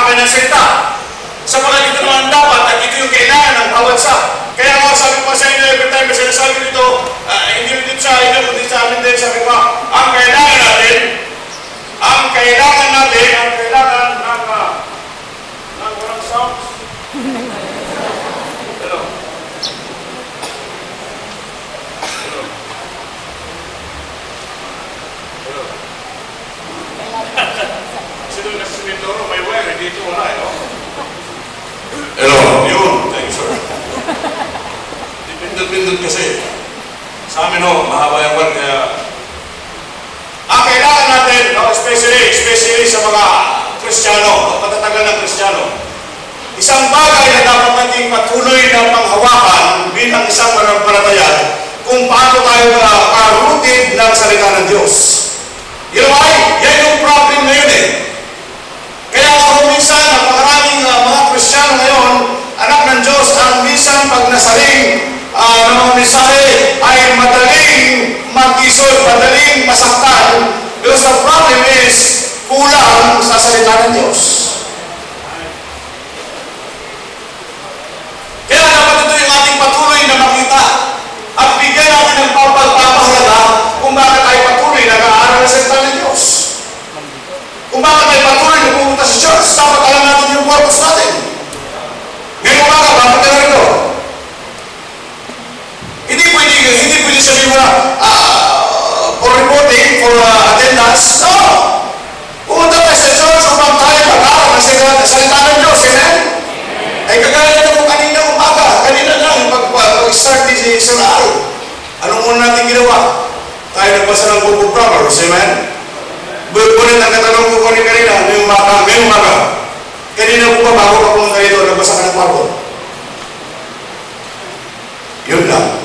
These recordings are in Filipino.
kanyang salita. Sapagkat ito naman dapat at ito yung kailangan ng bawat isa. Kaya nga sabi ko sa inyo every time na sinasabi dito, hindi dito sa inyo, kundi sa amin din, sabi ko, ang kailangan natin ng walang sounds. Hello. Kasi doon na simintoro, may wire, dito wala, Hello, yun. Thank you, sir. Pindot-pindot kasi. Sa amin, mahaba yung word, kaya ang kailangan natin, especially sa mga Kristiyano, patatagal ng Kristiyano, isang bagay na dapat nating patuloy na panghawakan bilang isang mananampalataya kung paano tayo ka-rooted ng salita ng Diyos. Yan yung problem na yun Kaya kung minsan, napakaraming mga Kristiyano ngayon, anak ng Diyos, ang minsan pag nasaling ng mensahe ay madaling mag-isod, madaling masaktan, because the problem is kulang sa salita ng Diyos. Kaya dapat ito yung ating patuloy na makita at bigyan natin ng papahalaga kung bakit tayo patuloy nag-aaral ng salita ng Diyos. Kung bakit tayo patuloy na pumunta sa church, dapat alam natin yung purpose natin. Ngayon umaga, bakit ka na rito? Hindi pwede sabihin mo na for reporting, for attendance. No! Pumunta tayo sa church upang tayo mag-aaral ng salita ng Diyos. Amen? Ay kagaya na mo kanina umaga. Kanina lang, pag-start din sa araw. Anong muna natin ginawa? Tayo nagbasa ng Book of Proverbs. Amen? Bulit ang katanong ko kanina, ngayong umaga. Kanina po ba bago ka pumunta dito, nagbasa ka ng Bible? Yun lang.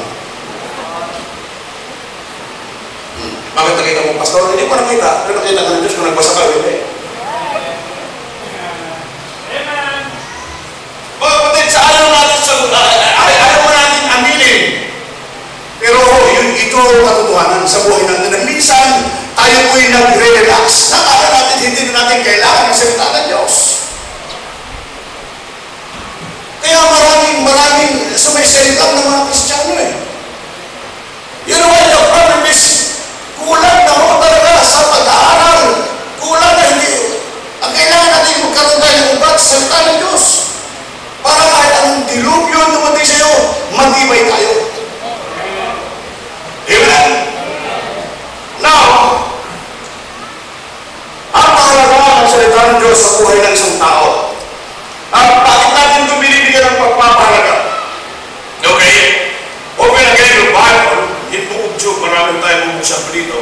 Bakit nakita mo, Pastor? Hindi ko nakita. Pero nakita ka ng Diyos kung nagbasa ka. Amen. Mga kapatid, sa ayaw mo natin aminin. Pero ito ang katotohanan sa buhay natin. Na minsan, tayo po'y nagre-relax. Nakala natin, hindi na natin kailangan ng salita ng Diyos. Kaya maraming sumisalita ng mga Kristiyano You know what the problem is? Kulang na talaga sa pag-aaral. Kulang na hindi. Ang kailangan natin magkaroon tayo ng ubat sa salita ng Diyos. Para kahit anong dilubyo dumating sa iyo, matibay tayo. Amen? Now, ang mahalaga ng salita ng Diyos sa buhay ng isang tao. Bakit natin ito binibigyan ng pagpapahalaga? Okay? Open again yung Bible. In Book of Job, maraming tayo bubuksan pa dito.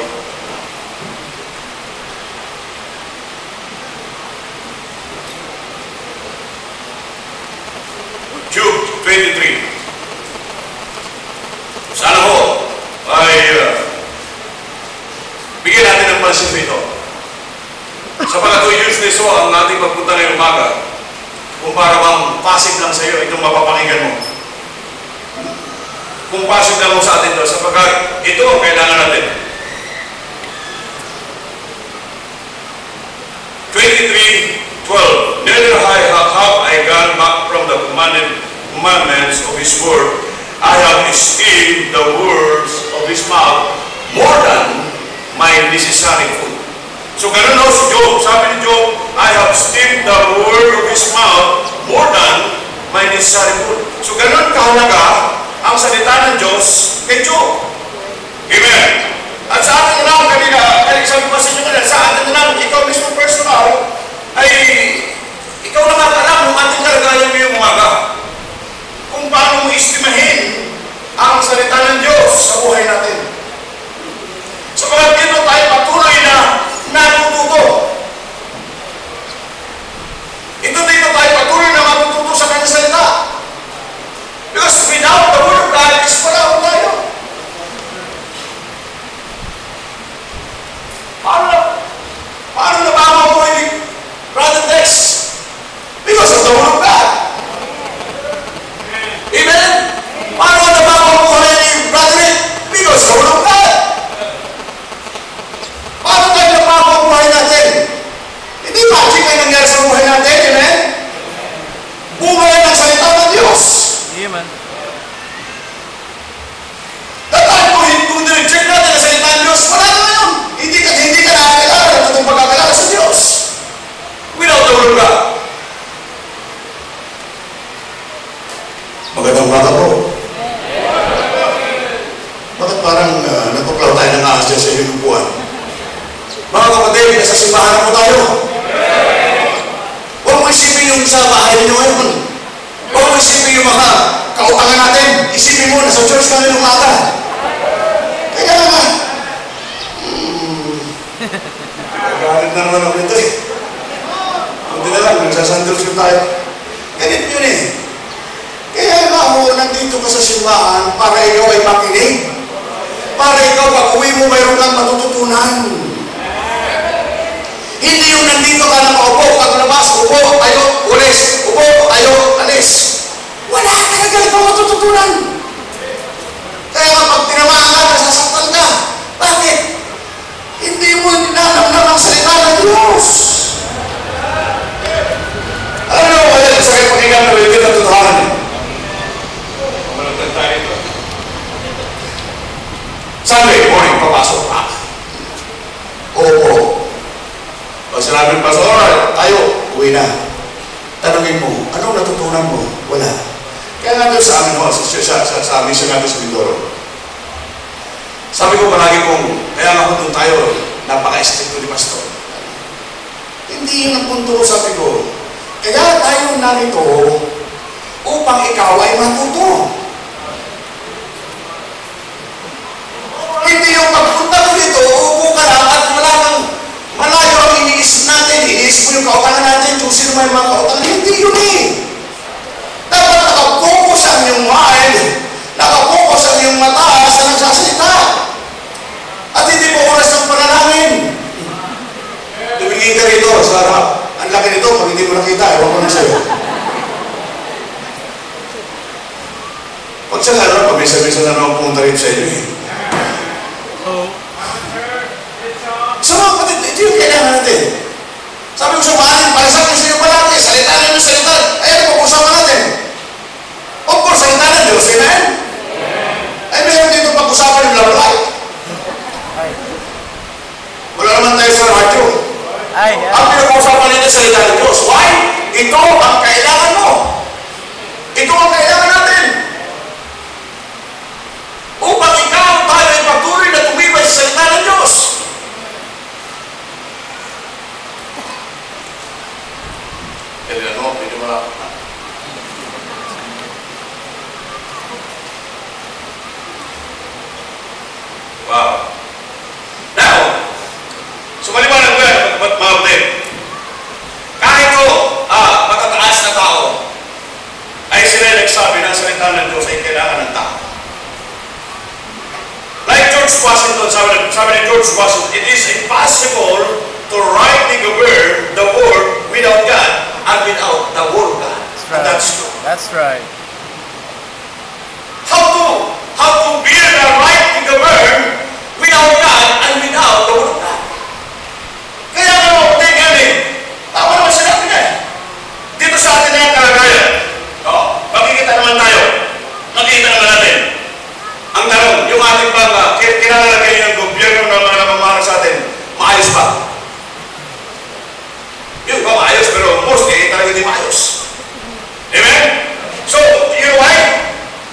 Job 23. Sana ho ay bigyan natin ng pansin dito. Sapagkat ito useless ho ang ating pagpunta ngayong umaga. Kung para bang passive lang sa iyo, itong mapapakinggan mo. Kung passive lang mo sa atin ito, sapagkat ito ang kailangan natin. 23:12. Neither have I gone back from the commandments of His word. I have esteemed the words of His mouth more than my necessary food. So ganun si Job. Sabi ni Job, I have esteemed the word of His mouth more than my necessary food. So ganun kahalaga ang salita ng Diyos kay Job. Amen. At sa atin lang, kanina sabi ko sa inyo kanina, sa atin lang, ikaw mismo personal, ay ikaw nakakalam ng ating kalagayan ngayong umaga. Kung paano mo estimahin ang salita ng Diyos sa buhay natin. So kaya dito tayo patuloy na natututo. Dito tayo patuloy na matututo sa kanyang salita. Because without the word of God, is wala tayo. Paano mga kautangan natin. Isipin mo, nasa church ka rin umaga. Kaya nga, nagalit na naman ako ito eh. Hindi na lang, nagsasandalsyon tayo. Ganit yun eh. Kaya nga ako, nandito ka sa simbahan para ikaw ay makinig. Para ikaw, pag uwi mo, mayroon kang matututunan. Hindi yung nandito ka na maupo, paglabas, upo, ayo, ulis, upo, ayo, alis. Wala talaga ikaw matututunan. Kaya kapag tinamaan ka, nasasaktan ka. Bakit? Hindi mo ninanamnam ang salita ng Diyos. Alam mo, kaya sakit pakinggan na wikit ang tutuhanan. Mamatag tayo ito. Sunday morning, papasok ka. Opo. Pag sinabi ng pastor, tayo, uwi na. Tanungin mo, anong natutunan mo? Wala. Kaya nga doon sa amin, sa mission natin sa Mindoro. Sabi ko palagi kong, kaya nga kung doon tayo, napaka-estricto ni pastor. Hindi yun ang punto ko, sabi ko. Kaya tayo narito upang ikaw ay matuto. Hindi yung pagpunta mo dito, upo ka lang at wala kang malayo ang iniisip natin. Iniisip mo yung kautangan natin, kung sino may mga kautangan. Hindi yun eh. Dapat nakapokus ang iyong mind, nakapokus ang iyong mata sa nagsasalita. At hindi po oras ng panalangin. Tumingin ka rito sa harap. Ang laki nito, pag hindi mo nakita, ewan ko na sa'yo. Pag sa harap, pabisa-bisa na naman pumunta rin sa inyo eh. So mga kapatid, ito yung kailangan natin. Sabi ko sa bahanin, palisan ko sa inyo palagi, salitaan nyo salitaan. Ayan, pag-usapan natin. Of course, salitaan ng Diyos, amen? Ay, meron dito pag-usapan yung love life. Wala naman tayo sa radyo. Ang pinag-uusapan nito sa salita ng Diyos. Why? Ito ang kailangan mo. Ito ang kailangan natin. Upang ikaw tayo ay patuloy na tumibay sa salita ng Diyos. Kaya ano, hindi mo na. Wow. Now, sumaliwanag ko yan, mga kapatid. Kahit o matataas na tao, ay sila nagsabi ng salita ng Diyos ay kailangan ng tao. Like George Washington, sabi ni George Washington, it is impossible to rightly govern the world without God and without the word of God. And that's true. That's right. How to build a right to govern without God and without the word of God. Kaya ano, galing. Tama naman sinabi niya. Dito sa atin na yung kalagayan. Makikita naman tayo. Makikita naman natin. Ang tanong, yung ating bang kinalalagay ng gobyerno ng mga namamahal sa atin, maayos ba? Yung ba maayos, pero mostly talaga hindi maayos. Amen? So, you know why?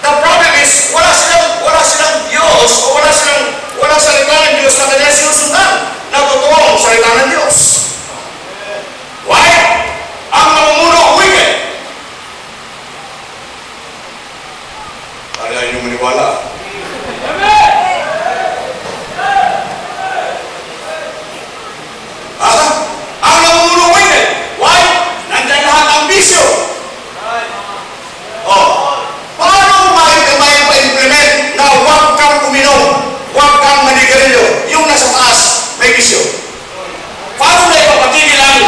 The problem is, wala silang Diyos o walang salita ng Diyos na kanya sinusundan na totoong salita ng Diyos. Why? Ang namumuno, wicked. Ayaw nyo maniwala. Ang namumuno, wicked. Why? Nandyan lahat ang bisyo. Paano ma-implement na huwag kang uminom, huwag kang manigarilyo, yung nasa taas, may bisyo? Paano na ipapatigil ang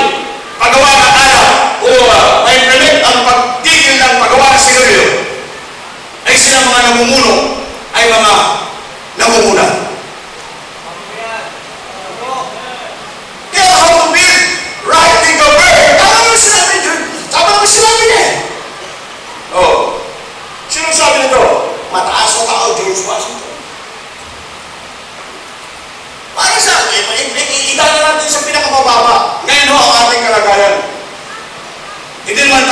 paggawa ng alak o ma-implement ang pagtigil ng paggawa ng sigarilyo? Ay sila mga namumuno, ay mga namumuna. Kaya how to build right to govern. Tama naman sinabi niya. Sino sabi nito? Mataas na tao, George Washington. Paano sa akin? Idala natin sa pinakamababa. Ngayon ang ating kalagayan. Hindi naman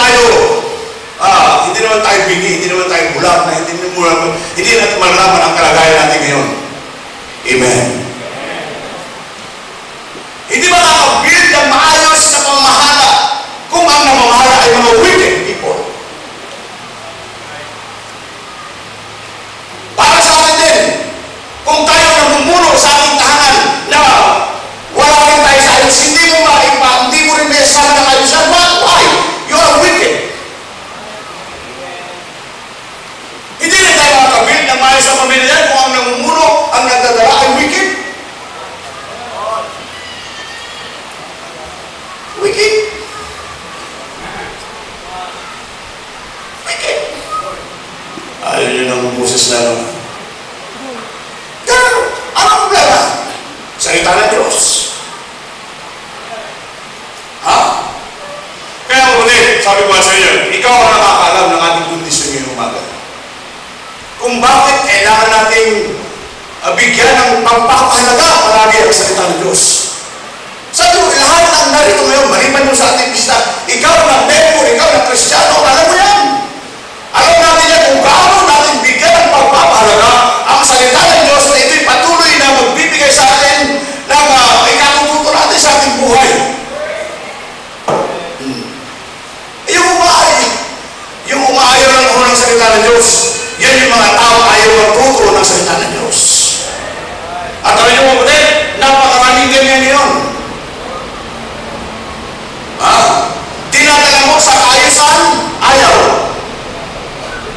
tayo bigi, hindi naman tayo bulat, hindi natin malalaman ang kalagayan natin ngayon. Amen. Hindi ba nakapag-build ng maayos na pamamahala kung ang namamahala ay mga wicked people? Moses lalo na. Pero, ano ang problema? Salita ng Diyos. Ha? Kaya kapatid, sabi ko sa inyo, ikaw ang nakakaalam ng ating kondisyon ngayong umaga. Kung bakit kailangan nating bigyan ng pagpapahalaga palagi ang salita ng Diyos. Sa lahat ng narito ngayon, maliban mo sa ating pista, ikaw na member, ikaw na Kristiyano, alam mo yan. Alam natin yan kung gaano natin bigyan ng pagpapahalaga ang salita ng Diyos na ito'y patuloy na magbibigay sa atin ng ikatututo natin sa ating buhay. Yung umaayaw ng salita ng Diyos, yan yung mga tao ayaw magtuturo ng salita ng Diyos. At alam niyo mo, napakaraming ganyan yun. Dinadala mo sa kaayusan, ayaw.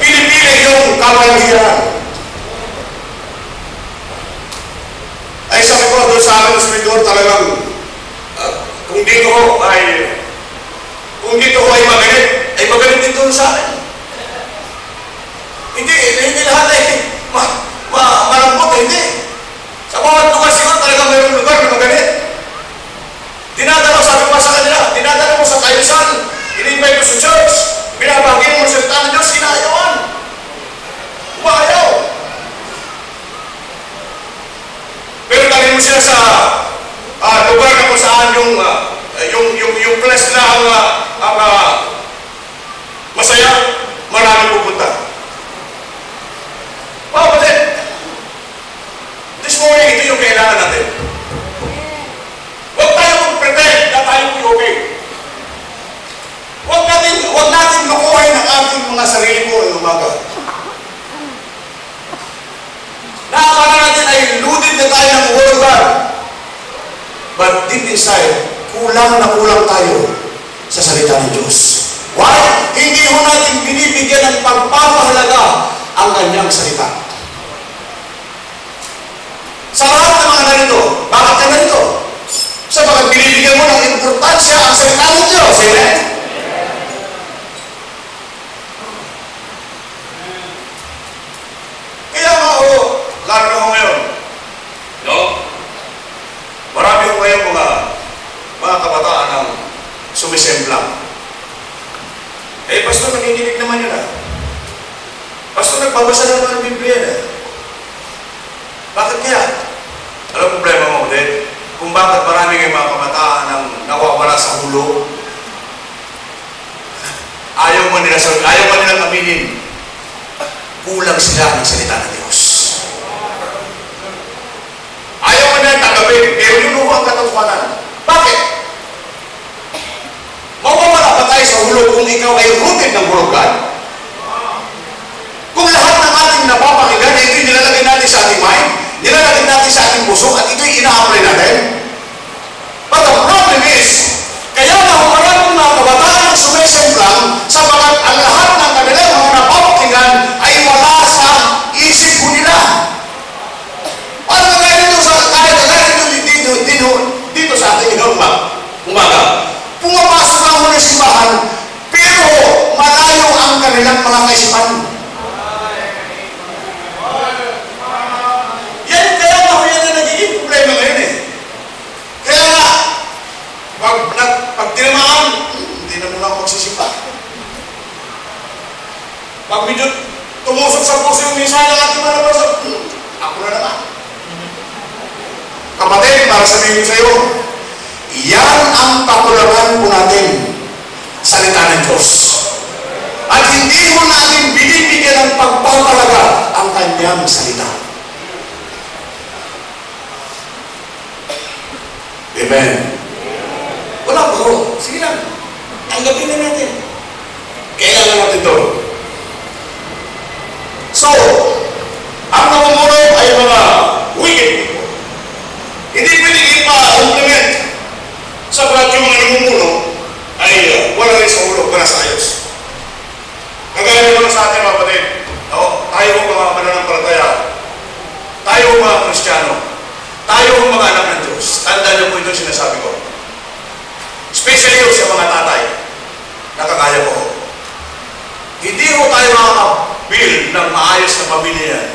Pinipili yung kabaligyan. Ay sabi ko doon sa akin, Espiritu, talagang kung dito ko ay magalit, ay magalit din doon sa akin. Hindi lahat ay malambot, hindi. Sa bawat lugar siguro talagang mayroong lugar na magalit. Dinadala, sabi ko sa kanila, dinadala mo sa kaayusan, in-invite mo sa church, binabagin mo sa salita ng Diyos, inaayawan. Umaayaw. Pero dali mo sila sa lugar na kung saan yung place na ang masaya, maraming pupunta. Kapatid, this morning, ito yung kailangan natin. Huwag tayo mag-pretend na tayo okay. Huwag natin lukuhin ang ating mga sarili ko ng umaga. Nakakala natin ay loaded na tayo ng Word of God. But deep inside, kulang na kulang tayo sa salita ng Diyos. Why? Hindi ho natin binibigyan ng pagpapahalaga ang kanyang salita. Sa lahat ng mga narito, bakit ka narito? Sabagat binibigyan mo ng importansya ang salita ng Diyos. Amen? Kaya nga ho, lalo na ho ngayon, no? Marami ho ngayon mga kabataan ang sumisemplang. Eh, pastor, nakikinig naman yun Pastor, nagbabasa naman ng Biblia Bakit kaya? Alam problema mo, din? Kung bakit marami ng mga kabataan ang nawawala sa hulo, ayaw mo nilang aminin, kulang sila ng salita ng Diyos. Ayaw mo nilang tanggapin, pero yun ang katotohanan. Bakit? Mawawala ba tayo sa hulo kung ikaw ay rooted ng Word of God? Kung lahat ng ating napapakinggan, ito'y nilalagay natin sa ating mind, nilalagay natin sa ating puso, at ito'y ina-apply natin. But the problem is, kaya na maraming mga kabataan ang sumisemplang sapagat ang lahat ng kanilang mga napapakinggan ay wala sa isip ko nila. Paano kaya dito sa ating umaga? Pumapasok lang muna sa simbahan, pero malayo ang kanilang mga kaisipan. Yan na nagiging problema ngayon Kaya nga, pag tinamaan, hindi na muna ako magsisimba. Pag medyo tumusok sa puso yung minsan ng ating mga nabasa, ako na naman. Kapatid, para sabihin ko sa iyo, yan ang kakulangan po natin, salita ng Diyos. At hindi mo natin binibigyan ng pagpapalaga ang kanyang salita. Amen. Wala po. Sige lang. Tanggapin na natin. Kailangan natin ito. So, ang namumuno ay mga wicked people. Hindi pwedeng ipa-implement sapagat yung mga namumuno ay wala rin sa ulo, wala sa ayos. Kagaya naman sa atin mga kapatid, tayo mga mananampalataya, tayo mga Kristiyano, tayo mga anak ng Diyos. Tandaan niyo po ito sinasabi ko. Especially yung sa mga tatay, nakakaya ko. Hindi ko tayo makaka-build ng ng maayos na pamilya yan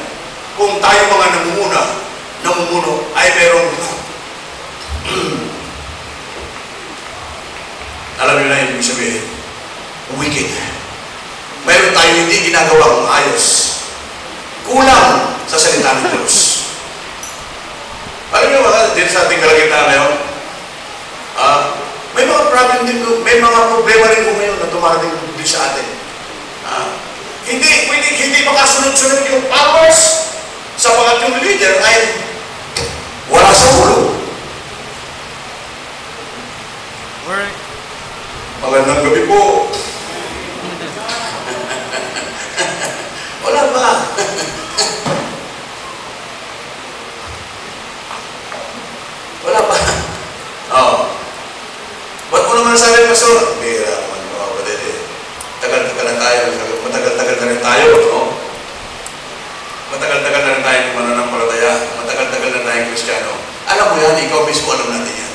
kung tayo mga namumuno ay merong alam niyo na yung ibig sabihin, wicked. Mayroon tayo hindi ginagawang maayos. Kulang sa salita ng Diyos. Alam niyo ba, din sa ating kalagitnaan ngayon, may mga problem din, may mga problema rin po ngayon na tumarating din sa atin. Hindi makasunod-sunod yung powers sapagat yung leader ay wala sa ulo. Magandang gabi po. Wala ba? Wala ba? Oo. Ba't mo naman sabi, Pastor? Bira naman mga kapatid eh. Tagal-tagal na tayo. Matagal-tagal na rin tayo. No? Matagal-tagal na rin tayo ng mananampalataya. Matagal-tagal na tayo Kristiyano. Alam mo yan, ikaw mismo alam natin yan.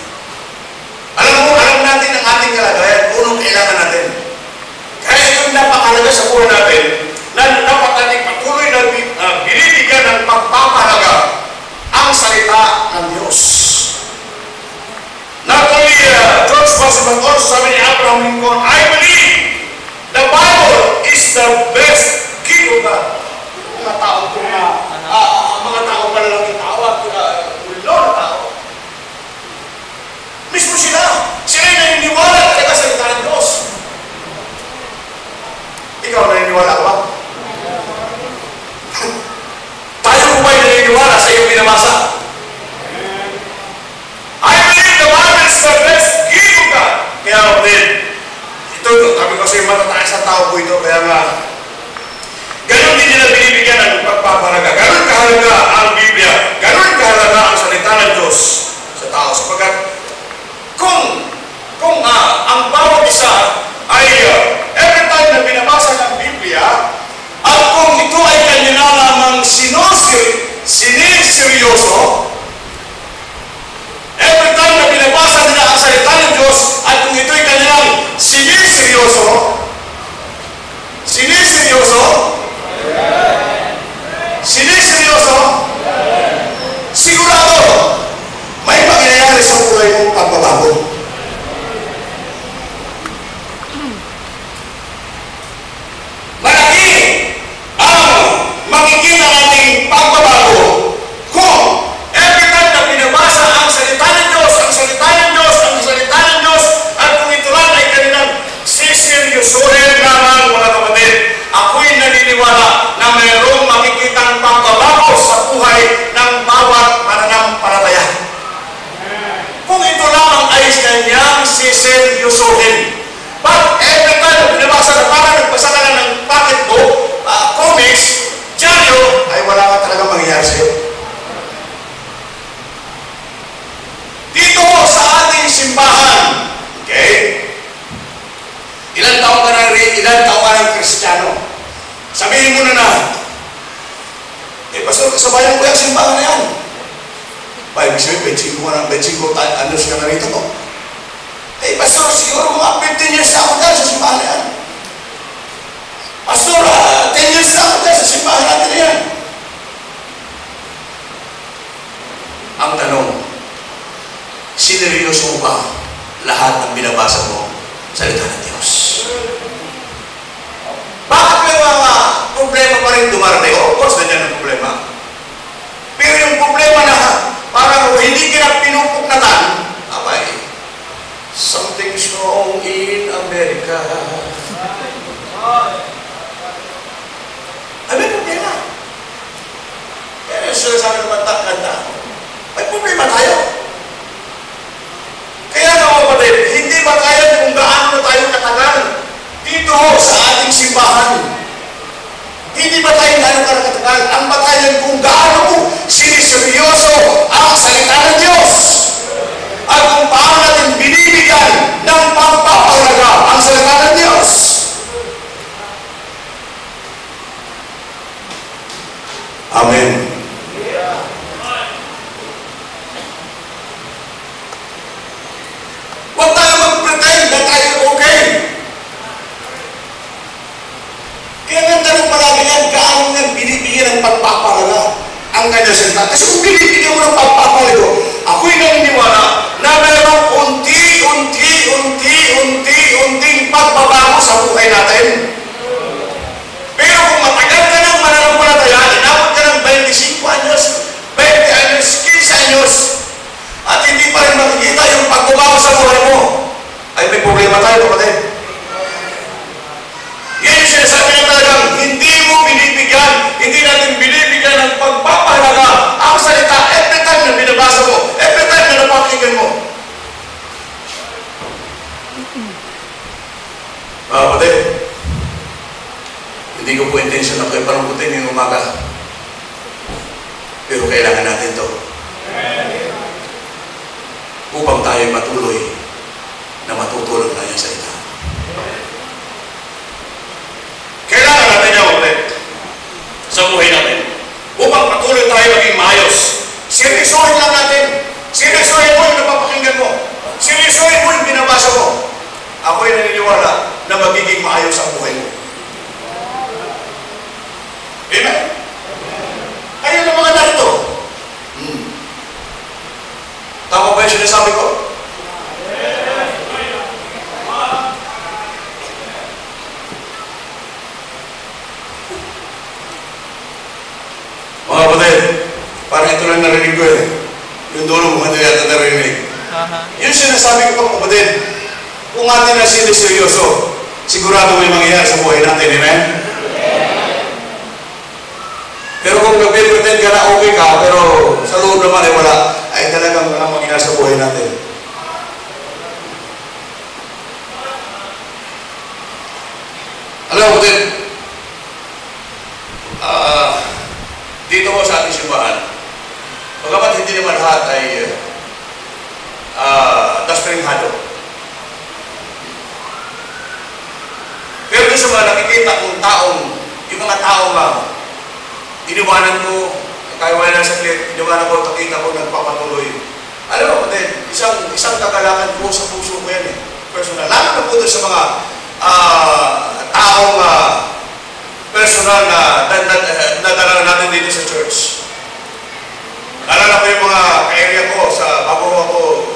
Alam natin ang ating kalagayan, kung anong kailangan natin. Kaya ito yung napakalaga sa buhay natin, na dapat natin patuloy na binibigyan ng pagpapahalaga ang salita ng Diyos. Not only George Washington, but also sabi ni Abraham Lincoln, I believe the Bible is the best gift of God. Mga tao ko na, mga tao pala lang yung tawag, ulo na tao. Mismo sila yung naniniwala talaga sa salita ng Diyos. Ikaw naniniwala ka ba? Tayo ko ba'y naniniwala sa iyong binabasa? I believe the Bible is the best gift of God. Kaya kapatid, ito, sabi ko sa'yo, matataas na tao po ito, kaya nga, ganun din nila binibigyan ng pagpapahalaga. Ganun kahalaga ang Biblia. Ganun kahalaga ang salita ng Diyos sa tao. Sapagkat, kung ang bawat isa ay every time na binabasa ng Biblia, at kung ito ay kanila lamang siniseryoso, every time na binabasa nila ang salita ng Diyos, at kung ito ay kanilang siniseryoso, sigurado, may mangyayari sa buhay mong pagbabago. Malaki ang makikita nating pagbabago kung every time na binabasa ang salita ng Diyos, at kung ito lang ay kanilang siseryosohin lamang mga kapatid, ako'y naniniwala na mayroong makikitang pagbabago sa buhay ng bawat mananampalataya. Kung ito lamang ay kanyang siseryosohin. But every time na binabasa na parang nagbasa ka na ng pocketbook, comics, dyaryo, ay wala ka talaga mangyayari sa'yo. Dito sa ating simbahan, okay? Ilan taon ka ng Kristiyano? Sabihin mo na, Pastor, kasabayan ko yung simbahan na yan. Ibig sabihin, 25 anos ka na rito ko. Pastor, siguro mga 15 years na ako dyan sa simbahan na yan. Pastor, 10 years na ako dyan sa simbahan natin na yan. Ang tanong, sineryoso mo ba lahat ng binabasa mo sa salita ng Diyos? Bakit may mga problema pa rin dumarating? Of course, nandiyan ang problema. Pero yung problema na parang hindi ka pinupuknatan, abay, something's wrong in America. Ay, may problema. Kaya sila sa akin naman kanta, may problema tayo. Kaya nga kapatid, hindi batayan kung gaano na tayo katagal dito sa ating simbahan. Hindi batayan gaano ka katagal. Ang batayan kung gaano mo siniseryoso ang salita ng Diyos. At kung paano natin binibigyan ng pagpapahalaga ang salita ng Diyos. Amen. kanyang pagpapalaga ang kanyang salita. Kasi kung binibigyan mo ng pagpapalaga, ako'y naniniwala na mayroong unting pagbabago sa buhay natin. Pero kung matagal ka ng mananampalataya, inabot ka ng 25 anyos, 20 anyos, 15 anyos, at hindi pa rin makikita yung pagbabago sa buhay mo, ay may problema tayo, kapatid. Yan yung sinasabi na talagang hindi mo binibigyan, hindi natin binibigyan ng pagpapahalaga ang salita every time na binabasa mo, every time na napakinggan mo. Mga kapatid, hindi ko po intensyon na kayo palungkutin yung umaga. Pero kailangan natin to upang tayo matuloy na matutulog na yung salita. Kailangan natin yung kapatid sa buhay natin upang patuloy tayo maging maayos. Seryosohin lang natin. Seryosohin mo yung napapakinggan mo. Seryosohin mo yung binabasa mo. Ako'y naniniwala na magiging maayos ang buhay mo. Amen? Kayo na mga narito. Tama ba yung sinasabi ko? Mga kapatid, parang ito lang narinig ko eh. Yung dulo mo hindi yata narinig. Yung sinasabi ko, kapatid, kung atin na siniseryoso, sigurado may mangyayari sa buhay natin, amen? Pero kung nag-pretend ka na okay ka, pero sa loob naman ay wala, ay talagang walang mangyayari sa buhay natin. Alam mo, kapatid, dito ko sa ating simbahan, bagamat hindi naman lahat ay dasperingado. Pero doon sa mga nakikita kong taong, yung mga taong iniwanan mo, kaya na saglit, iniwanan ko, takita ko, nagpapatuloy. Alam mo, kapatid, isang kagalakan ko sa puso ko yan eh. Personal. Lalo na po doon sa mga taong personal na nadala natin dito sa church. Naalala ko yung mga ka-area ko bago ako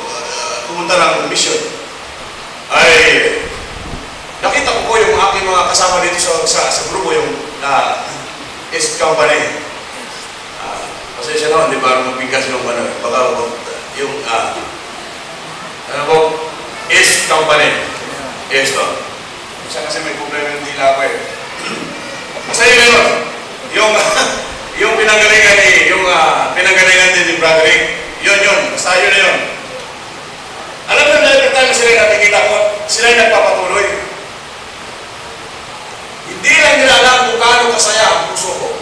pumunta ng mission. Ay, nakita ko po yung aking mga kasama dito sa grupo, yung East Company. Pasensya naman, di ba magbigkas yung baka yung East Company. East to. Isa kasi may problema yung dila ko eh. Masaya na yun. Yung pinanggalingan din ni Brother Rick. Yun. Basta yun na yun. Alam mo na every time sila nakikita ko, sila nagpapatuloy. Hindi lang nila alam kung gaano kasaya ang puso ko.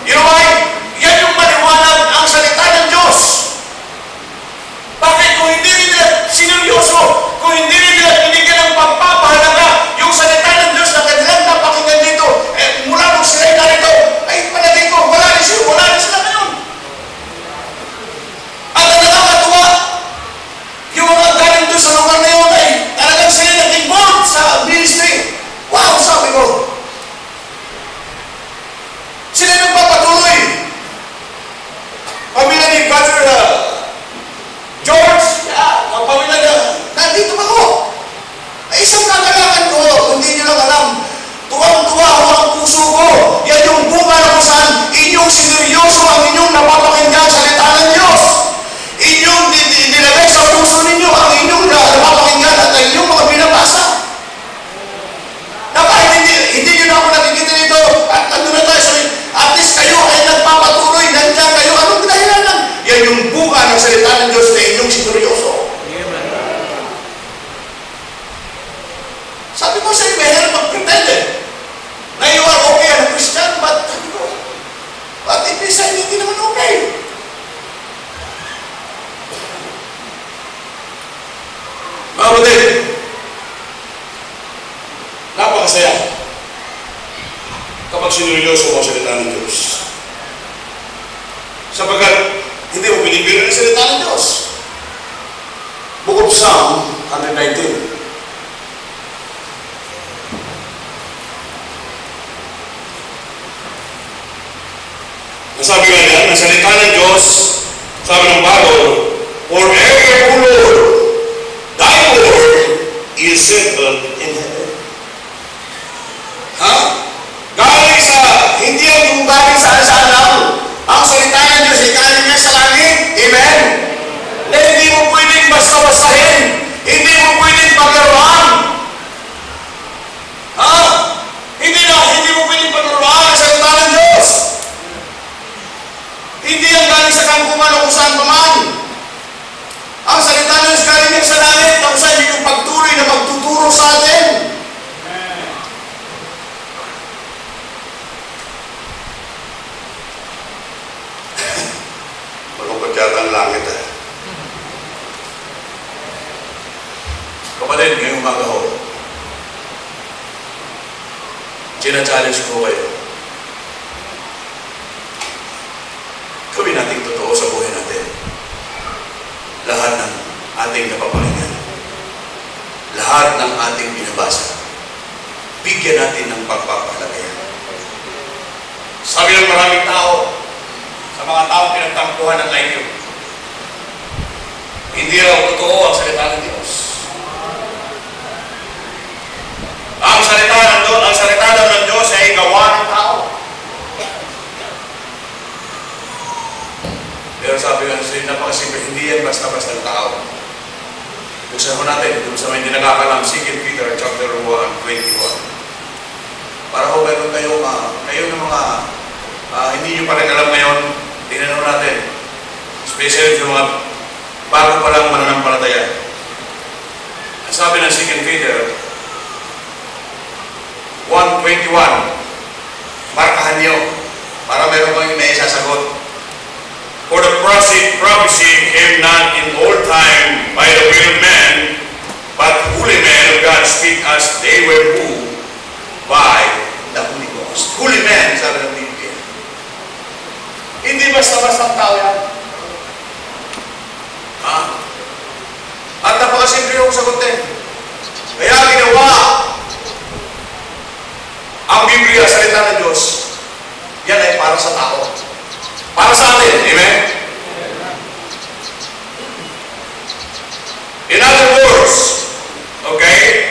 You know why? Yan yung maliwanag ang salita ng Diyos. Bakit kung hindi nila sineryoso, kung hindi nila binigyan ng pagpapahalaga yung salita ng Diyos na kanilang napakinggan dito, mula nung sila narito, ay palagay ko, wala rin sila ngayon. At ang nakakatuwa, yung mga galing doon sa lugar na yun ay talagang sila nag-involved sa ministry. Wow, sabi ko. Sila nagpapatuloy. Pamilya ni Brother George, pamilya na, nandito pa ko. Ay isang kakalakan ko, hindi nyo lang alam. Tuwang-tuwa ako ang puso ko. Yan yung bunga na kung saan inyong sineryoso ang inyong napapakinggan sa salita ng Diyos. Inyong nilagay sa puso ninyo ang inyong napapakinggan at ang inyong mga binabasa. Na kahit hindi nyo na ako nakikita dito at nandun na tayo sa at least kayo ay nagpapatuloy, nandiyan kayo. Anong dahilan lang? Yan yung bunga ng salita ng Diyos na inyong sineryoso. Sabi ko sa iyo, may hirap mag-pretend eh. Na you are okay as a Christian, but if you say hindi naman okay. Mga kapatid, napakasaya kapag sineryoso mo ang salita ng Diyos. Sapagkat hindi mo binibiro ng salita ng Diyos. Book of Psalm 119. Sabi nga niya, ang salita ng Diyos, sabi ng Bible, forever, O Lord, thy word is settled in heaven. Ha? Galing sa, hindi ang galing saan lang. Ang salita ng Diyos ay galing niya sa langit. Amen? Na hindi mo pwedeng basta-bastahin. Hindi mo pwedeng paglaruan. Ha? Hindi mo pwedeng paglaruan ang salita ng Diyos. Hindi ang galing sa kampungan o kung saan pa man. Ang salita ng Diyos galing niya sa langit na kung saan yung pagtuloy na magtuturo sa atin. Malungkot yata ang langit eh. Kapatid, ngayong umaga ho, challenge ko kayo. Gawin natin totoo sa buhay natin. Lahat ng ating napapakinggan, lahat ng ating binabasa, bigyan natin ng pagpapalagayan. Sabi ng maraming tao, sa mga taong pinagtampuhan ng IQ, hindi raw totoo ang salita ng Diyos. Ang salita ng Diyos ay gawa ng tao. Pero sabi nga sa'yo, napakasimple, hindi yan basta-basta ng tao. Buksan ho natin, doon sa may hindi nakakalam, 2 Peter chapter 1, 21. Para ho meron kayo ng mga hindi nyo pa rin alam ngayon, tingnan ho natin. Especially yung mga bago pa lang mananampalataya. Ang sabi ng 2 Peter 1:21, markahan nyo para meron kang may isasagot. For the prophecy came not in old time by the will of man, but holy men of God speak as they were moved by the Holy Ghost. Holy men, sabi ng Biblia. Hindi basta-basta tao yan. Ha? At napakasimple yung sagutin. Kaya ginawa ang Biblia, salita ng Diyos, yan ay para sa tao. Para sa atin. Amen? In other words, okay,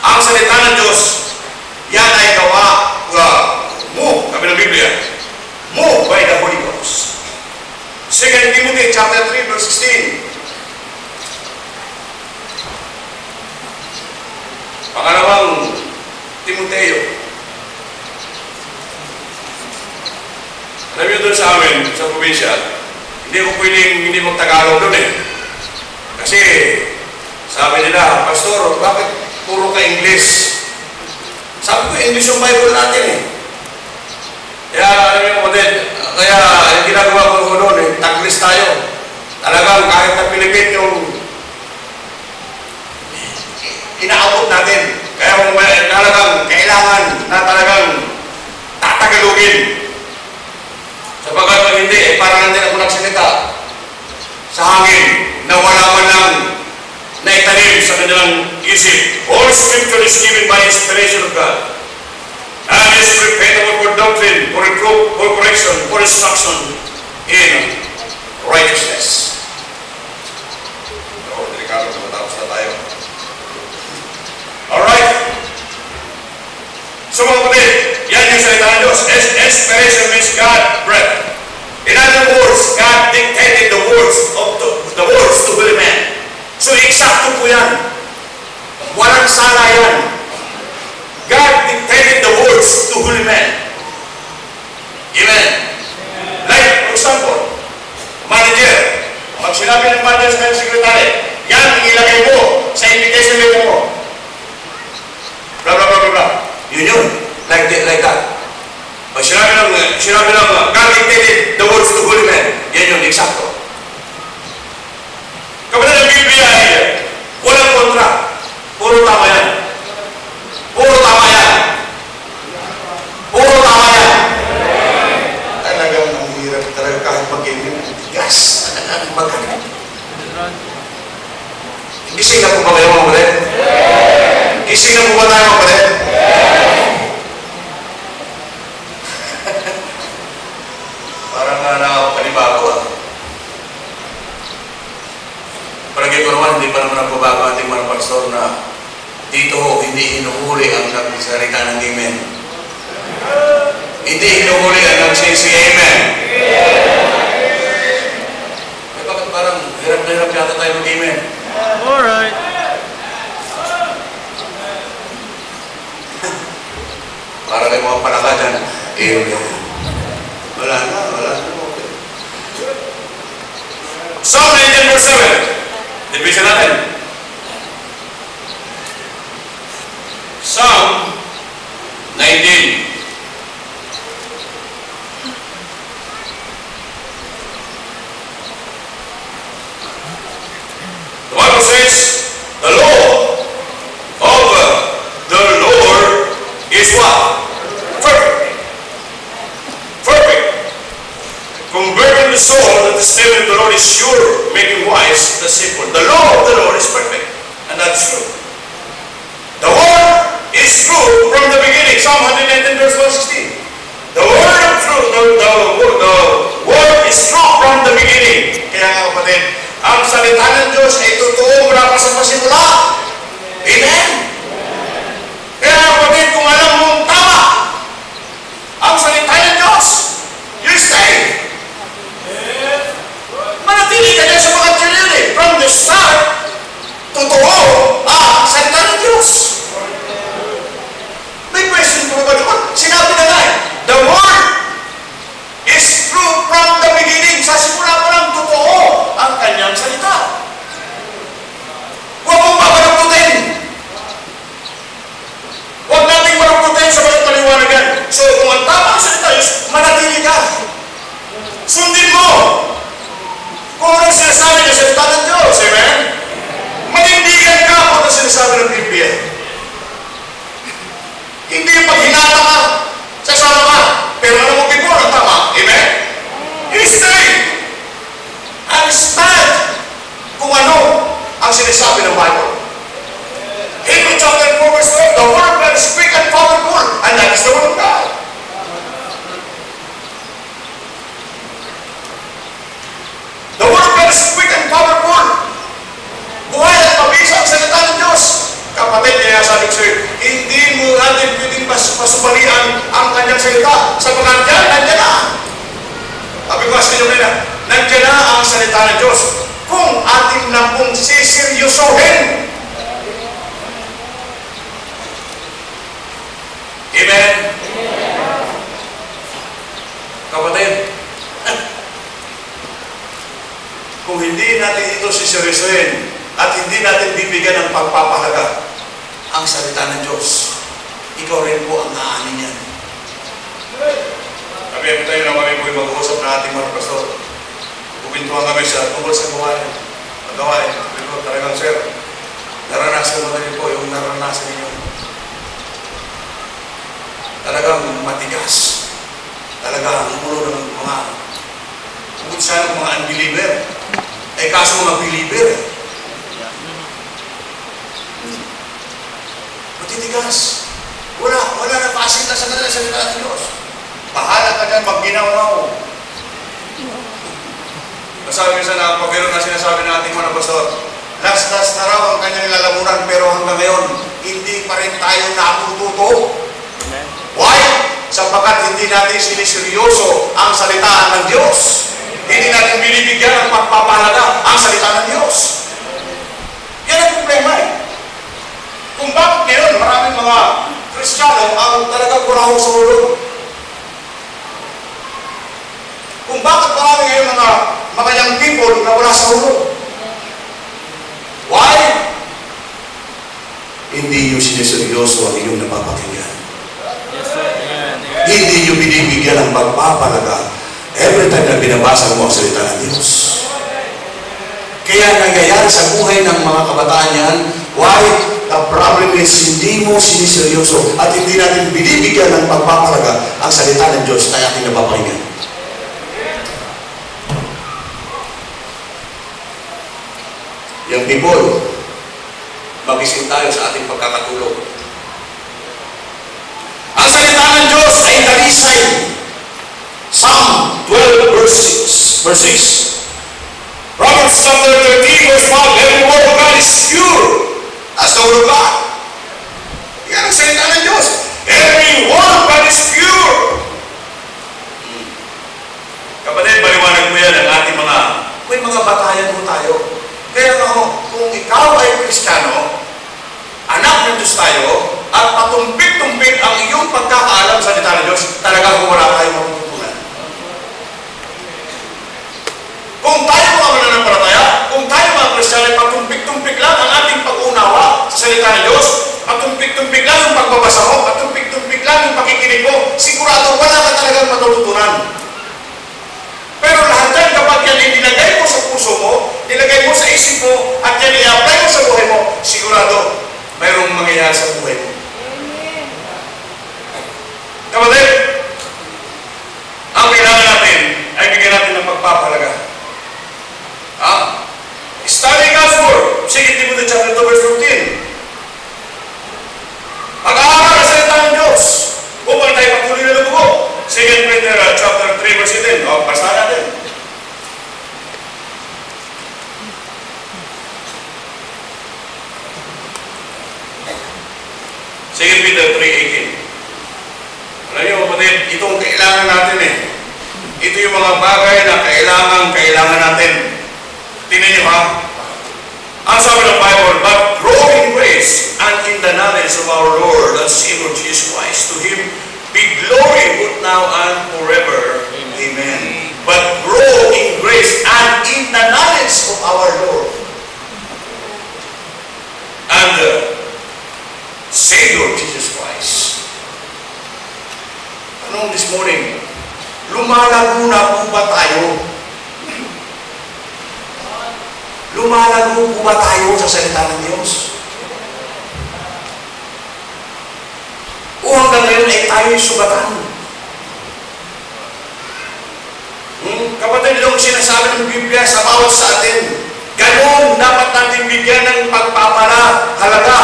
ang salita ng Diyos, yan ay gawa, move, sabi ng Biblia, move by the Holy Ghost. 2 Timothy chapter 3, verse 16. Pangalawang Timoteo. Alam nyo doon sa amin, sa probinsya, hindi ko pwedeng hindi mag-Tagalog doon eh. Kasi, sabi nila, Pastor, bakit puro ka English? Sabi ko, English yung Bible natin eh. Kaya, alam nyo kapatid, kaya yung ginagawa ko noon eh, taglis tayo. Talagang kahit na Pilipin yung inaabot natin. Kaya kung talagang kailangan na talagang tatagalugin. Sapagkat pag hindi, parang hindi ako nagsalita sa hangin na wala man lang naitanim sa kanilang isip. All Scripture is given by inspiration of God and is repentable for doctrine, for reproof, for correction, for instruction in righteousness. So, delikado na matapos na tayo. Alright? So mga kapatid, yan yung salita ng Diyos. Inspiration means God breath. In other words, God dictated the words to holy men. So eksakto po yan. Walang sala yan. God dictated the words to holy men. Amen. Like, for example, manager. Pag sinabi ng manager sa kanyang sekretary, yan ang ilagay mo sa invitation letter mo. Blah, blah, blah, blah, blah. Yun. Like that. Pag sinabi ng God dictated the words to holy men, yan yun, eksakto. Kapatid ng Biblia ay walang kontra. Puro tama yan. Puro tama yan. Puro tama yan. Talagang ang hirap talaga kahit mag-ibig. Yes. Magkakit. Gising na po ba kayo mga kapatid? Gising na po ba tayo mga kapatid? Parang pastor na dito ho, hindi hinuhuli ang nagsalita ng amen. Hindi hinuhuli ang nagsisi amen. Eh, bakit parang hirap na hirap yata tayo mag-amen? Alright. Para kayo mga palaka dyan. Amen. Wala na. Psalm 19 verse 7. Division natin. Psalm 19. The Bible says, the law of the Lord is what? Perfect. Perfect. Converting the soul, that the statement of the Lord is sure, making wise the simple. The law of the Lord is perfect. And that's true. The word is true from the beginning. Psalm 119 verse 116. The word of truth, the word is true from the beginning. Kaya nga kapatid, ang salita ng Diyos ay totoo mula pa sa pasimula. Amen? Kaya kapatid, kung alam mong tama ang salita ng Diyos, you stay. Manatili ka dyan sa mga trilili. From the start, totoo ang salita ng Diyos. May question ko ba doon? Sinabi na nga, the word is true from the beginning. Sa simula pa lang totoo ang kanyang salita. Huwag mong papalukutin. Huwag nating malukutin sa mga paliwanagan. So, kung ang tama ang salita, manatili ka. Sundin mo kung anong sinasabi ng salita ng Diyos. Amen? Manindigan ka kung anong sinasabi ng Biblia. Hindi yung paghinata ka, sasama ka, pero alam mo before ang tama. Amen? You stay and stand kung ano ang sinasabi ng Bible. Hebrews chapter 4 verse 12, the word of God is quick and powerful, and that is the word of God. The word of God is quick and powerful. Buhay at mabisa ang salita ng Diyos. Kapatid, kaya sabi ko sa'yo, hindi mo natin pwedeng pasubalian ang kanyang salita. Sapagkat yan, nandiyan na. Sabi ko sa inyo kanina, nandiyan na ang salita ng Diyos. Kung ating na pong siseryosohin. Amen? Kapatid, kung hindi natin ito siseryosohin at hindi natin bibigyan ng pagpapahalaga ang salita ng Diyos, ikaw rin po ang naanin yan. Sabi tayo na kami po mag-uusap na ating mga pastor. Pupuntuhan kami sa tungkol sa gawain. Pero talagang sir, naranasan mo na rin po yung naranasan ninyo. Talagang matigas. Talagang umulo ng mga bukod sana ng mga unbeliever. Eh kaso mga believer. Matitigas. Wala na pasin na sa kanila sa salita ng Diyos. Bahala ka dyan, mag-ginawa mo. Nasabi minsan na pabiro na sinasabi natin mga pastor, last na raw ang kanyang lalamunan, pero hanggang ngayon, hindi pa rin tayo natututo. Why? Sapagkat hindi natin siniseryoso ang salita ng Diyos. Hindi natin binibigyan ng pagpapahalaga ang salita ng Diyos. Yan ang problema eh. Kung bakit ngayon maraming mga Kristiyano ang talagang kurahong sa ulo. Kung bakit marami ngayon mga young people na wala sa ulo. Why? Hindi nyo siniseryoso ang inyong napapakinggan. Hindi nyo binibigyan ng pagpapalaga every time na binabasa mo ang salita ng Diyos. Kaya nangyayari sa buhay ng mga kabataan yan, why? The problem is hindi mo siniseryoso at hindi natin binibigyan ng pagpapalaga ang salita ng Diyos na ating napapakinggan. Young people, magising tayo sa ating pagkakatulog. Ang salita ng Diyos ay dalisay. Psalm 12 verse 6. Proverbs chapter 13 verse 5. Every word of God is pure, as mahulog ka. Yan ang salita ng Diyos. Every word that is pure. Kapatid, paliwanag mo yan ang ating may mga batayan mo tayo. Kaya kung ikaw ay Kristiyano, anak ng Diyos tayo, at patumpik-tumpik ang iyong pagkakaalam sa salita ng Diyos, talagang wala tayong matutunan. Kung tayo mga mananampalataya, kung tayo mga Kristiyano, patumpik-tumpik lang ang ating pag-unawa sa salita ng Diyos, patumpik-tumpik lang yung pagbabasa mo, patumpik-tumpik lang yung pakikinig mo, sigurado wala ka talagang matutunan. Pero lahat yan, kapag yan ay nilagay mo sa puso mo, nilagay mo sa isip mo, at yan i-apply mo sa buhay mo, sigurado, mayroong mangyayari sa buhay mo. Kapatid, ang kailangan natin ay bigyan natin ng pagpapahalaga. Study God's Word. 2 Timothy chapter 2 verse 15. Pag-aaral ka sa salita ng Diyos upang tayo patuloy na lubugo. 2 Peter chapter 3 verse 18. Basta natin. Second Peter 3:18. Alam niyo, kapatid, itong kailangan natin eh. Ito yung mga bagay na kailangan natin. Tingnan niyo ha. Ang sabi ng Bible, but grow in grace and in the knowledge of our Lord and Savior Jesus Christ. To Him be glory both now and forever. Amen. But grow in grace and in the knowledge of our Lord and Savior Jesus Christ. Anong this morning? Lumalago na po ba tayo? Lumalago po ba tayo sa salita ng Diyos? O hanggang ngayon ay tayo'y sugatan? Kapatid, yung sinasabi ng Biblia sa bawat sa atin, ganon dapat natin bigyan ng halaga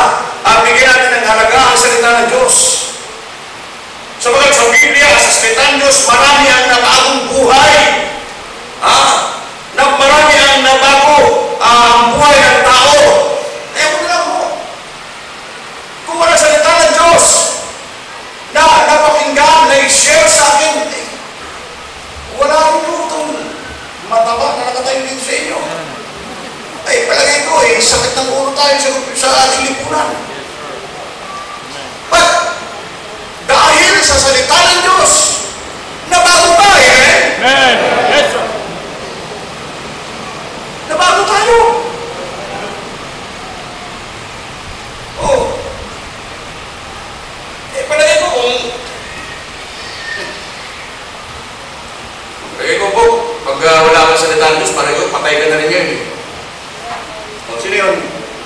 at bigyan natin ng halaga ang salita ng Diyos. Sabagat sa Biblia, sa salita ng Diyos, marami ang nabagong buhay. Marami ang nabago ang buhay ng tao. Kaya kung lang mo, kung wala salita ng Diyos na napakinggan, na i-share sa akin, wala rin po itong mataba na nakatayo dito sa inyo. Ay, palagay ko sakit ng ulo tayo sa ating lipunan. But, dahil sa salita ng Diyos, nabago tayo, Amen. Yes, sir. Nabago tayo. Palagay ko po, pag wala kang salita ng Diyos, palagay ko, patay ka na rin yan. Sino yun?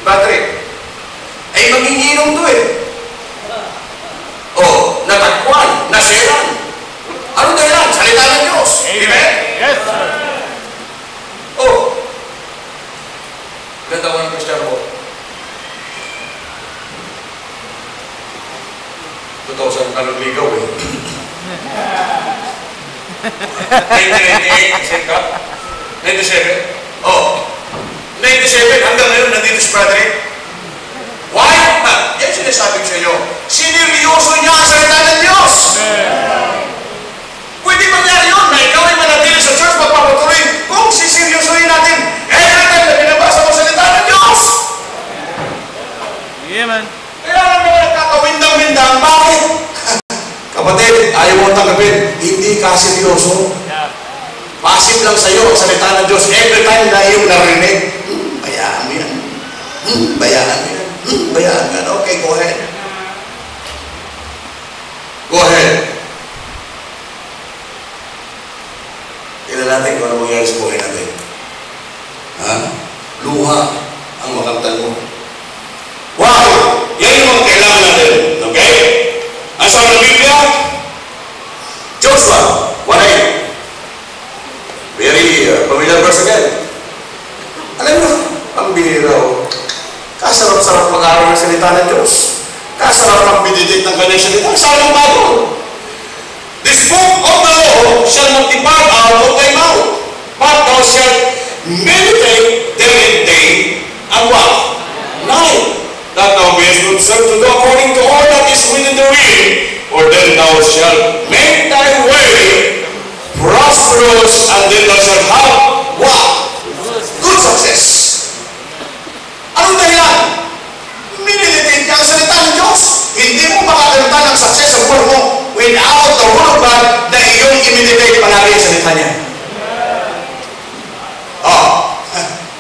Battery. Ay, manginginom to natakwan, nasiran. Anong dahilan? Salita ng Diyos. Amen? Yes, sir. Ganda ko ng Kristiyano ko. 2,000 kalong ligaw 1998, isip ka? 97? 97, hanggang ngayon nandito si Brother. Why? Yan sinasabi ko sa inyo. Sineryoso niya ang salita ng Diyos. Pwede mangyari yun na ikaw ay manatili sa church magpapatuloy kung siseryosohin natin every time na binabasa mo salita ng Diyos. Amen. Kaya lang mga nagkakawindang-windang, bakit? Kapatid, ayaw mo tanggapin, hindi ka seryoso. Passive lang sa iyo ang salita ng Diyos every time na iyong narinig. Bayaan mo yan. Bayaan mo yan. Bayaan mo yan. Okay, go ahead. Go ahead. Tingnan natin kung ano mangyari sa buhay natin. Luha ang makamtan mo. Wow! Yan yung mga kailangan natin. Okay? Ang sabi ng Biblia, Joshua 1:8. Very familiar verse again. Alam mo, ang bihira kasarap-sarap mag-aaral ng salita ng Diyos. Kasarap mag-meditate ng kanyang salita. Saan ang bago? This book of the law shall not depart out of thy mouth, but thou shalt meditate therein day and what? Night, that thou observe to do according to all that is written therein, for then thou shalt make thy way prosperous, and then thou shalt have what? Good success. Anong dahilan? Minilitin ka ang salita ng Diyos. Hindi mo makakamtan ng success sa buhay mo without the word of God na iyong imilitate palagi ang salita niya.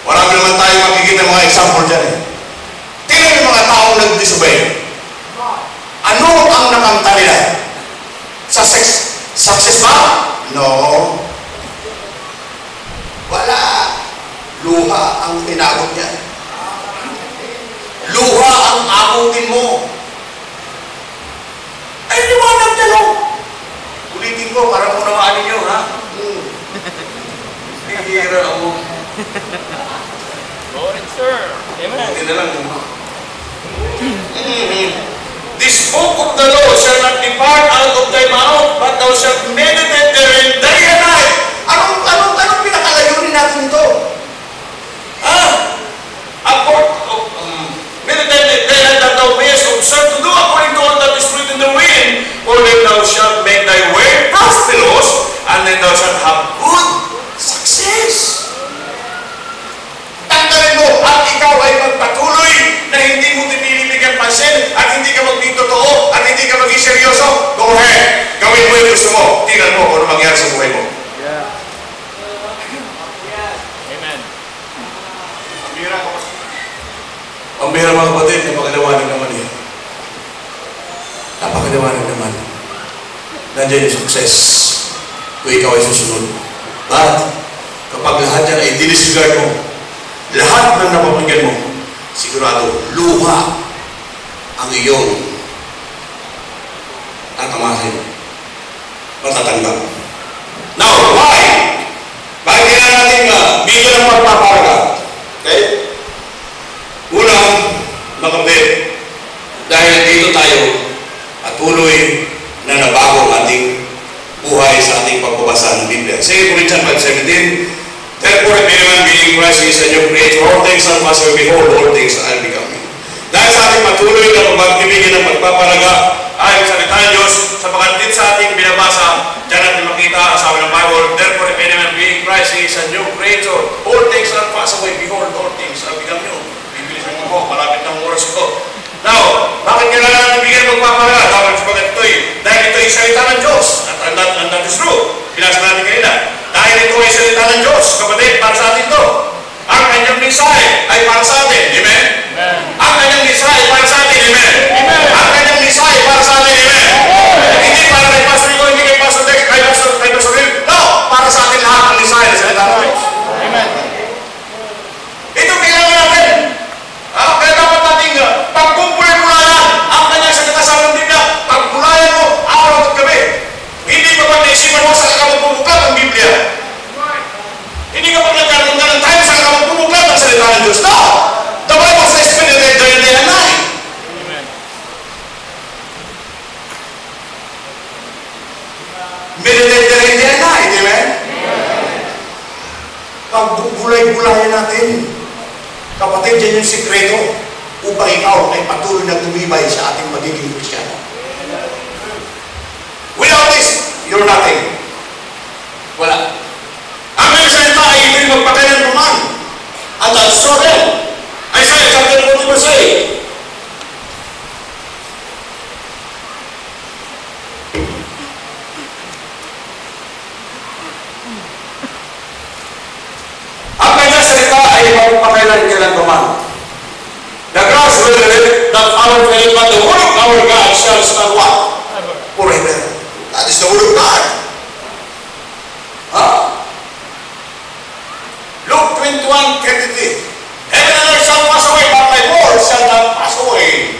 Marami naman tayo makikita mga example dyan eh. Tingnan yung mga taong nag-disobey. Ano ang nakanta nila? Success ba? No. Wala. Luha ang tinabot niya. Luha ang abutin mo. Ay, liwanag niya, no? Ulitin ko, para mo naman ninyo, ha? Hihira ako. Lord, sir. Amen. Hindi na lang. This book of the law shall not depart out of thy mouth, but thou shalt meditate therein day and night. Anong pinakalayunin natin ito? Meditate day and night that thou mayest observe to do according to all that is written therein, for then thou shalt make thy way prosperous, and then thou shalt have good success. Tanggalin mo at ikaw ay magpatuloy na hindi mo tinilibigyan pansin at hindi ka maging totoo at hindi ka maging seryoso. Go ahead. Gawin mo yung gusto mo. Tingnan mo kung ano mangyari sa buhay mo. Yeah. Amen. Ang bihira mga kapatid, napakaliwanag naman yan. Napakaliwanag naman. Nandiyan yung success kung ikaw ay susunod. But, kapag lahat yan ay dinisregard mo, lahat ng napapagyan mo, sigurado, luha ang iyong tatamahin, matatanggap. Now, why? Bakit kailangan natin bigyan ng pagpaparga? Okay? Unang, mga kapatid, dahil dito tayo patuloy na nabago ang ating buhay sa ating pagbabasa ng Biblia. 2 Corinthians 5:17, therefore, if anyone be in Christ, he is a new creature. All things are passed away, behold, all things are becoming. Dahil sa ating patuloy na pagbibigyan ng pagpapalaga ay sa salita ng Diyos, sapagkat din sa ating binabasa, dyan natin makita ang sabi ng Bible, therefore, if anyone be in Christ, he is a new creature. All things are passed away, behold, all things are become new. Bibilisan mo ko, malapit ng oras ko. Now, bakit kailangan natin bigyan ng pagpapalaga? Dahil ito ay salita ng Diyos. And that is true. Pinasa natin kanina. Dahil ito ay salita ng Diyos, kapatid, para sa atin ito. Ang kanyang mensahe ay para sa atin. Amen? Amen. Ang kanyang mensahe ay para sa atin. Amen? Amen. Ang kanyang mensahe ay para sa atin. Amen? Hindi para kay Pastor Rico, hindi kay Pastor Dex, kay Pastor Will. No! Para sa atin lahat ang mensahe na salita ng Diyos. Amen. Ito kailangan natin. Kaya dapat natin pagpupulay-pulayan ang kanyang salita sa ating Biblia. Pagpulayan mo, araw at gabi. Hindi pa ba naisipan mo sa magpupuklat ang Biblia? Hindi ka pa nagkaroon ng time sa magpupuklat ang salita ng Diyos. No! The Bible says, meditate day and night. Amen. Meditate day and night. Amen? Pagbubulay-bulayan natin. Kapatid, dyan yung sikreto upang ikaw ay patuloy na tumibay sa ating magiging Kristyano. Without this, you're nothing. Wala. Ang mga salita ay hindi magpakailan naman. At ang struggle. Isaiah chapter 40 verse 8. Ang kanyang salita ay magpakailan naman. The grass will wither, that our faith, but the word of our God shall stand what? Forever. That is the word of God. Luke 21:33. Heaven and earth shall pass away, but my word shall not pass away.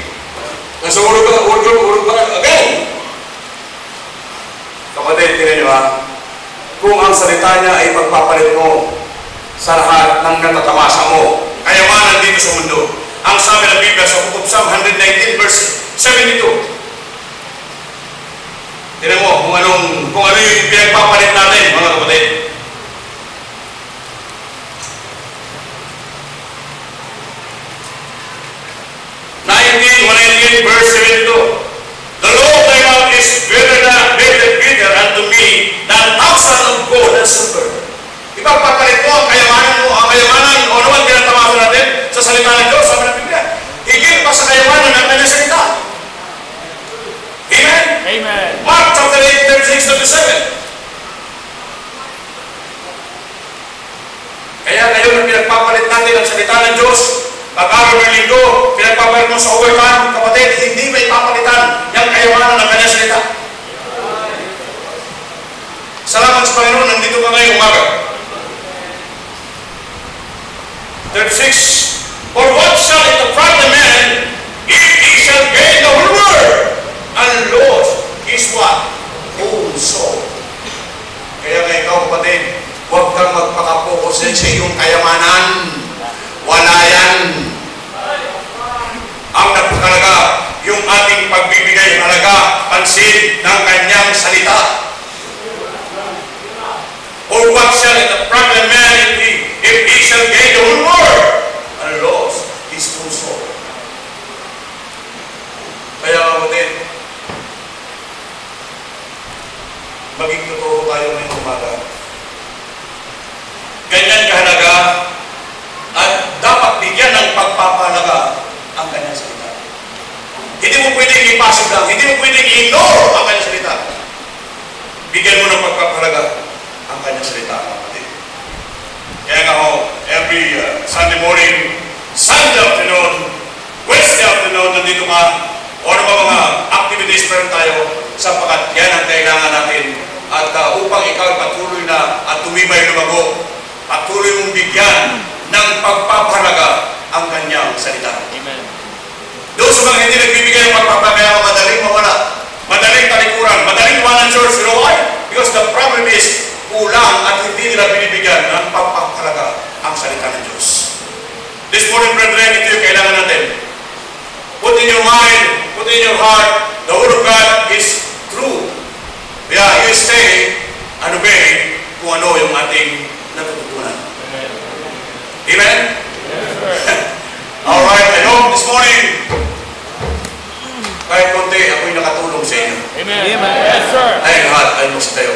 That's the word of God again. Kapatid, tingnan nyo kung ang salita niya ay pagpapalit mo sa lahat ng natatamasa mo, kayamanan dito sa mundo. Ang sabi ng Biblia sa Book of Psalm 119 verse 72. Tingnan mo kung ano yung pinagpapalit natin, mga kapatid. 14, verse 72. The law of thy mouth is bitter unto me than 1,000 of gold and silver. Ipagpapalit mo ang kayamanan mo, ang kayamanan o naman tinatamasan natin sa salita ng Diyos, sabi ng Biblia. Higit pa sa kayamanan ng kanyang salita. Amen? Amen. Mark chapter 8, 36-37. Kaya ngayon ang pinagpapalit natin ang salita ng Diyos, pag-araw ng linggo, pinagpapalit mo sa overtime, kapatid, hindi may papalitan yung kayamanan ng kanyang salita. Salamat sa Panginoon, nandito ka ngayong umaga. 36. For what shall it profit a man if he shall gain the whole world and lose his what? Own soul. Kaya nga ikaw, kapatid, huwag kang magpakapokus sa iyong kayamanan. Wala yan. Ang napakalaga, yung ating pagbibigay halaga, pansin ng kanyang salita. Or what shall it profit a man if he shall gain the whole world and lose his own soul? Kaya kapatid, maging totoo tayo ngayong umaga. Ganyan kahalaga at dapat bigyan ng pagpapahalaga ang kanyang salita. Hindi mo pwedeng ipasok lang, hindi mo pwedeng i-ignore ang kanyang salita. Bigyan mo ng pagpapahalaga ang kanyang salita, kapatid. Kaya nga every Sunday morning, Sunday afternoon, Wednesday afternoon, nandito ka, o ano ba mga activities pa rin tayo, sapagkat yan ang kailangan natin. At upang ikaw patuloy na at tumibay lumago, patuloy mong bigyan ng pagpapahalaga ang kanyang salita. Amen. Doon sa mga hindi nagbibigay ng pagpapahalaga, madaling mawala, madaling talikuran, madaling iwanan church. You know why? Because the problem is, kulang at hindi nila binibigyan ng pagpapahalaga ang salita ng Diyos. This morning, brethren, ito yung kailangan natin. Put in your mind, put in your heart, the Word of God is true. Yeah, you stay and obey kung ano yung ating natututunan. Amen. Amen? Yes, Alright, I hope this morning, kahit konti, ako'y nakatulong sa inyo. Amen. Amen. Yes, sir. Ay lahat ay magsa tayo.